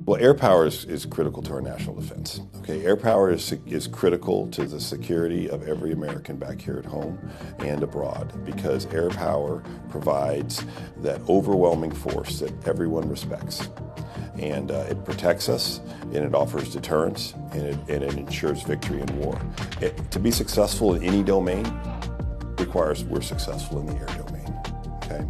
Well, air power is critical to our national defense. Okay, air power is critical to the security of every American back here at home and abroad, because air power provides that overwhelming force that everyone respects. And it protects us, and it offers deterrence, and it ensures victory in war. To be successful in any domain requires we're successful in the air domain. Okay,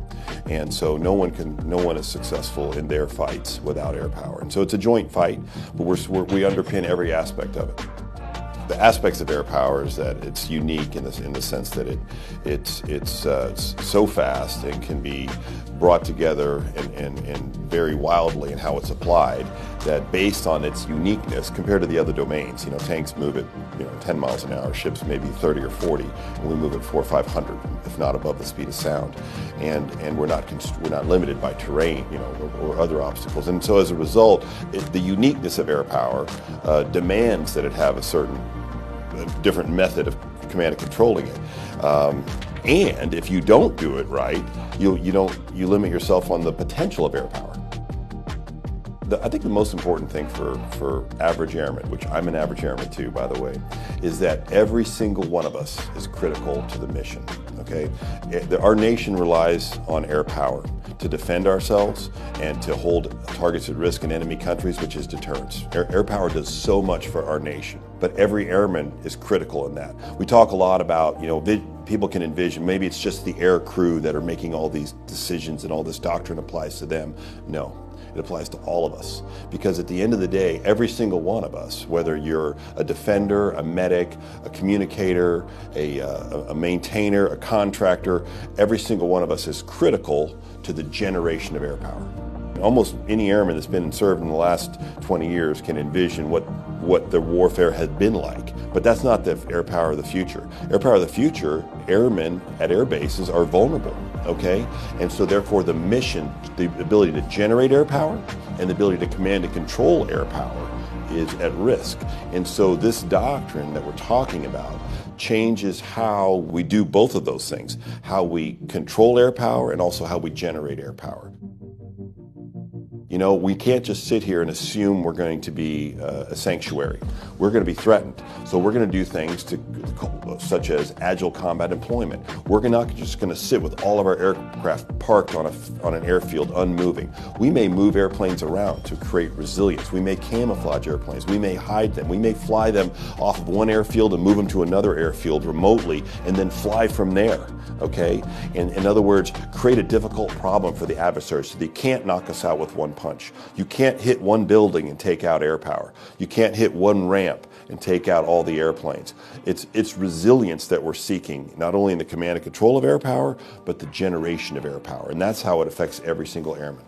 and so no one is successful in their fights without air power. And so it's a joint fight, but we underpin every aspect of it. The aspects of air power is that it's unique in the sense that it's so fast and can be brought together and very wildly in how it's applied, that based on its uniqueness compared to the other domains, tanks move at 10 miles an hour, ships maybe 30 or 40, and we move at 400 or 500, if not above the speed of sound, and we're not limited by terrain, or other obstacles. And so as a result, the uniqueness of air power demands that it have a different method of command and controlling it. And if you don't do it right, you limit yourself on the potential of air power. I think the most important thing for average airmen, which I'm an average airman too, by the way, is that every single one of us is critical to the mission. Okay, our nation relies on air power to defend ourselves and to hold targets at risk in enemy countries, which is deterrence. Air power does so much for our nation, but every airman is critical in that. We talk a lot about, people can envision maybe it's just the air crew that are making all these decisions and all this doctrine applies to them. No. It applies to all of us, because at the end of the day, every single one of us, whether you're a defender, a medic, a communicator, a maintainer, a contractor, every single one of us is critical to the generation of air power. Almost any airman that's been served in the last 20 years can envision what the warfare has been like. But that's not the air power of the future. Air power of the future, airmen at air bases are vulnerable, okay? And so therefore the mission, the ability to generate air power and the ability to command and control air power is at risk. And so this doctrine that we're talking about changes how we do both of those things, how we control air power and also how we generate air power. We can't just sit here and assume we're going to be a sanctuary. We're going to be threatened. So we're going to do things such as agile combat employment. We're not just going to sit with all of our aircraft parked on an airfield unmoving. We may move airplanes around to create resilience. We may camouflage airplanes. We may hide them. We may fly them off of one airfield and move them to another airfield remotely and then fly from there, okay? In other words, create a difficult problem for the adversary so they can't knock us out with one punch. You can't hit one building and take out air power. You can't hit one ramp and take out all the airplanes. It's resilience that we're seeking, not only in the command and control of air power, but the generation of air power. And that's how it affects every single airman.